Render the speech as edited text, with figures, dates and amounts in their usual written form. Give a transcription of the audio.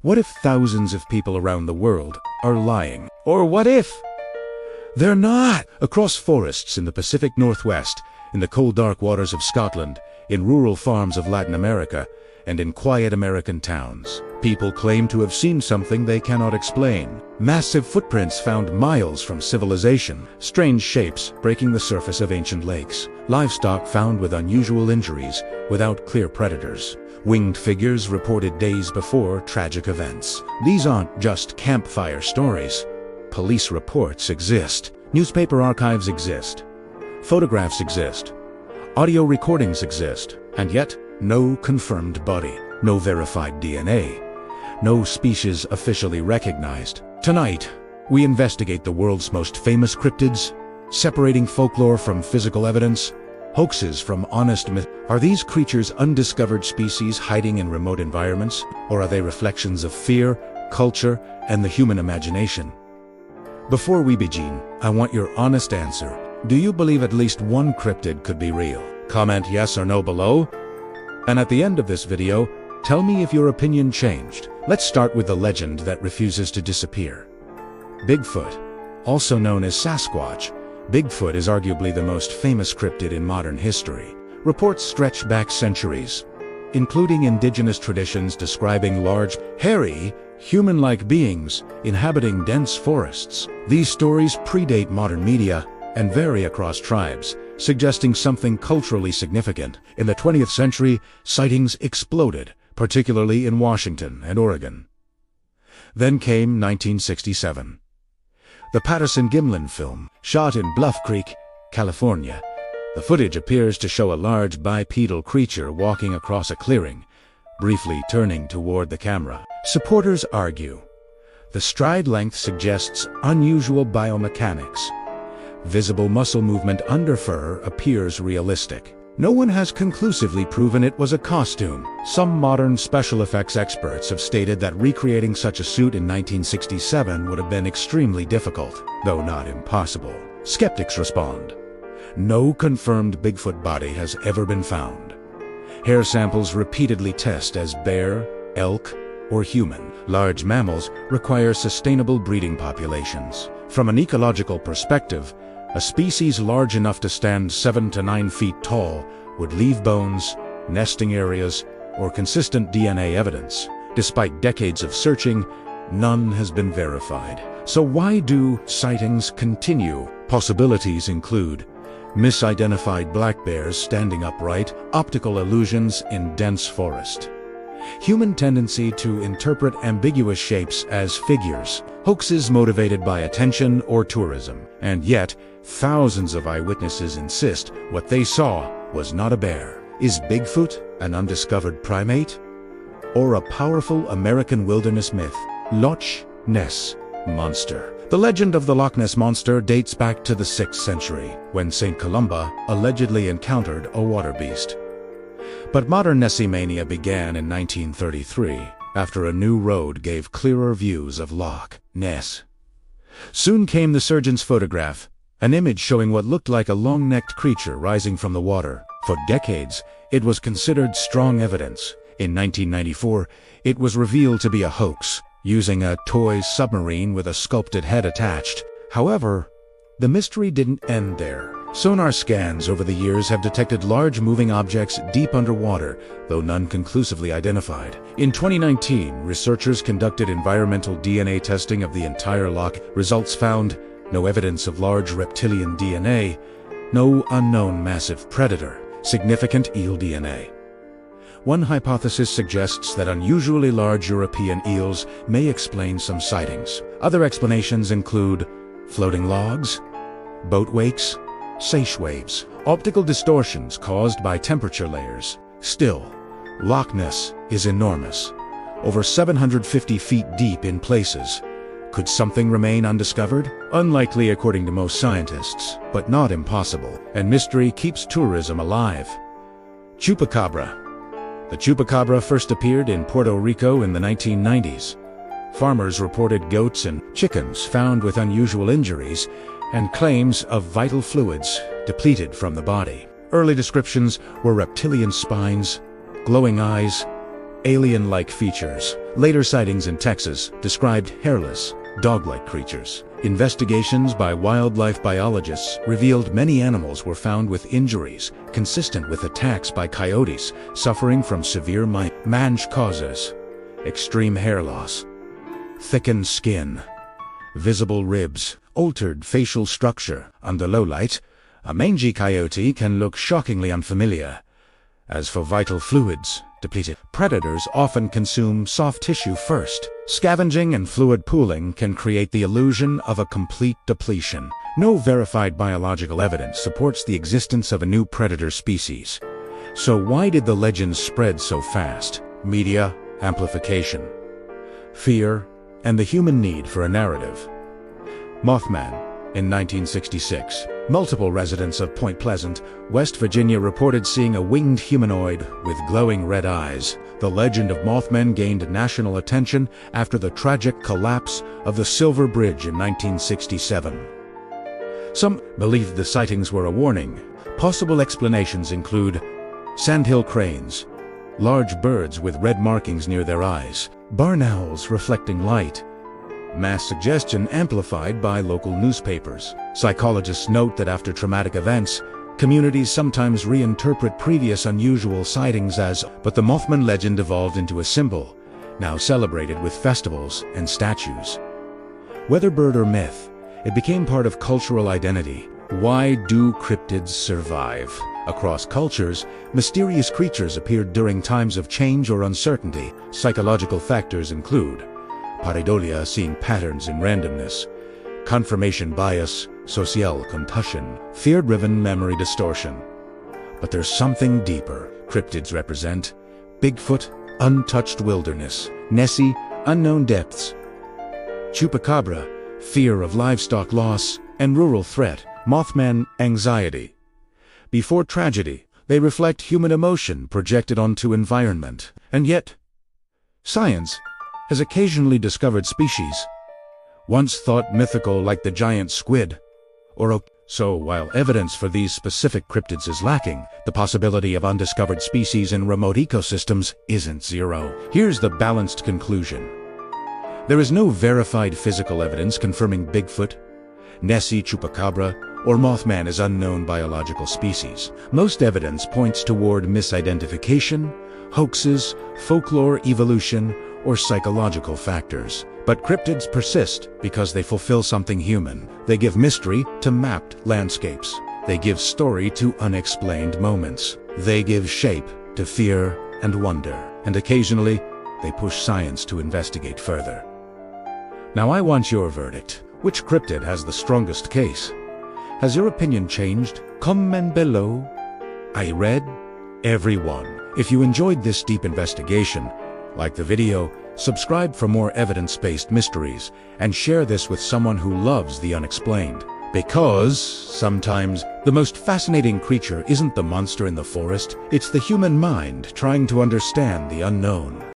What if thousands of people around the world are lying? Or what if they're not? Across forests in the Pacific Northwest, in the cold dark waters of Scotland, in rural farms of Latin America, and in quiet American towns, people claim to have seen something they cannot explain. Massive footprints found miles from civilization, strange shapes breaking the surface of ancient lakes, livestock found with unusual injuries without clear predators, winged figures reported days before tragic events. These aren't just campfire stories. Police reports exist. Newspaper archives exist. Photographs exist. Audio recordings exist. And yet, no confirmed body, no verified DNA, no species officially recognized. Tonight, we investigate the world's most famous cryptids, separating folklore from physical evidence, hoaxes from honest myth. Are these creatures undiscovered species hiding in remote environments, or are they reflections of fear, culture, and the human imagination? Before we begin, I want your honest answer. Do you believe at least one cryptid could be real? Comment yes or no below. And at the end of this video, tell me if your opinion changed. Let's start with the legend that refuses to disappear. Bigfoot, also known as Sasquatch. Bigfoot is arguably the most famous cryptid in modern history. Reports stretch back centuries, including indigenous traditions describing large, hairy, human-like beings inhabiting dense forests. These stories predate modern media and vary across tribes, suggesting something culturally significant. In the 20th century, sightings exploded, particularly in Washington and Oregon. Then came 1967. The Patterson-Gimlin film, shot in Bluff Creek, California. The footage appears to show a large bipedal creature walking across a clearing, briefly turning toward the camera. Supporters argue the stride length suggests unusual biomechanics. Visible muscle movement under fur appears realistic. No one has conclusively proven it was a costume. Some modern special effects experts have stated that recreating such a suit in 1967 would have been extremely difficult, though not impossible. Skeptics respond. No confirmed Bigfoot body has ever been found. Hair samples repeatedly test as bear, elk, or human. Large mammals require sustainable breeding populations. From an ecological perspective, a species large enough to stand 7 to 9 feet tall would leave bones, nesting areas, or consistent DNA evidence. Despite decades of searching, none has been verified. So why do sightings continue? Possibilities include misidentified black bears standing upright, optical illusions in dense forest, human tendency to interpret ambiguous shapes as figures, hoaxes motivated by attention or tourism. And yet, thousands of eyewitnesses insist what they saw was not a bear. Is Bigfoot an undiscovered primate? Or a powerful American wilderness myth? Loch Ness Monster. The legend of the Loch Ness Monster dates back to the 6th century, when St. Columba allegedly encountered a water beast. But modern Nessie mania began in 1933, after a new road gave clearer views of Loch Ness. Soon came the surgeon's photograph, an image showing what looked like a long-necked creature rising from the water. For decades, it was considered strong evidence. In 1994, it was revealed to be a hoax, using a toy submarine with a sculpted head attached. However, the mystery didn't end there. Sonar scans over the years have detected large moving objects deep underwater, though none conclusively identified. In 2019, researchers conducted environmental DNA testing of the entire loch. Results found no evidence of large reptilian DNA, no unknown massive predator, significant eel DNA. One hypothesis suggests that unusually large European eels may explain some sightings. Other explanations include floating logs, boat wakes, seiche waves, optical distortions caused by temperature layers. Still, Loch Ness is enormous, over 750 feet deep in places. Could something remain undiscovered? Unlikely according to most scientists, but not impossible. And mystery keeps tourism alive. Chupacabra. The Chupacabra first appeared in Puerto Rico in the 1990s. Farmers reported goats and chickens found with unusual injuries and claims of vital fluids depleted from the body. Early descriptions were reptilian spines, glowing eyes, alien-like features. Later sightings in Texas described hairless, dog-like creatures. Investigations by wildlife biologists revealed many animals were found with injuries consistent with attacks by coyotes suffering from severe mange causes, extreme hair loss, thickened skin, visible ribs, altered facial structure. Under low light, a mangy coyote can look shockingly unfamiliar. As for vital fluids, depleted. Predators often consume soft tissue first. Scavenging and fluid pooling can create the illusion of a complete depletion. No verified biological evidence supports the existence of a new predator species. So why did the legends spread so fast? Media, amplification, fear, and the human need for a narrative. Mothman, in 1966. Multiple residents of Point Pleasant, West Virginia reported seeing a winged humanoid with glowing red eyes. The legend of Mothman gained national attention after the tragic collapse of the Silver Bridge in 1967. Some believed the sightings were a warning. Possible explanations include sandhill cranes, large birds with red markings near their eyes, barn owls reflecting light, mass suggestion amplified by local newspapers. Psychologists note that after traumatic events, communities sometimes reinterpret previous unusual sightings as, but the Mothman legend evolved into a symbol, now celebrated with festivals and statues. Whether bird or myth, it became part of cultural identity. Why do cryptids survive? Across cultures, mysterious creatures appeared during times of change or uncertainty. Psychological factors include pareidolia, seeing patterns in randomness, confirmation bias, social contussion, fear-driven memory distortion. But there's something deeper. Cryptids represent Bigfoot, untouched wilderness; Nessie, unknown depths; Chupacabra, fear of livestock loss and rural threat; Mothman, anxiety. Before tragedy, they reflect human emotion projected onto environment. And yet, science has occasionally discovered species once thought mythical, like the giant squid or so while evidence for these specific cryptids is lacking, the possibility of undiscovered species in remote ecosystems isn't zero. Here's the balanced conclusion. There is no verified physical evidence confirming Bigfoot, Nessie, Chupacabra, or Mothman as unknown biological species. Most evidence points toward misidentification, hoaxes, folklore, evolution, or psychological factors. But cryptids persist because they fulfill something human. They give mystery to mapped landscapes. They give story to unexplained moments. They give shape to fear and wonder. And occasionally, they push science to investigate further. Now I want your verdict. Which cryptid has the strongest case? Has your opinion changed? Comment below. I read everyone. If you enjoyed this deep investigation, like the video, subscribe for more evidence-based mysteries, and share this with someone who loves the unexplained. Because sometimes the most fascinating creature isn't the monster in the forest, it's the human mind trying to understand the unknown.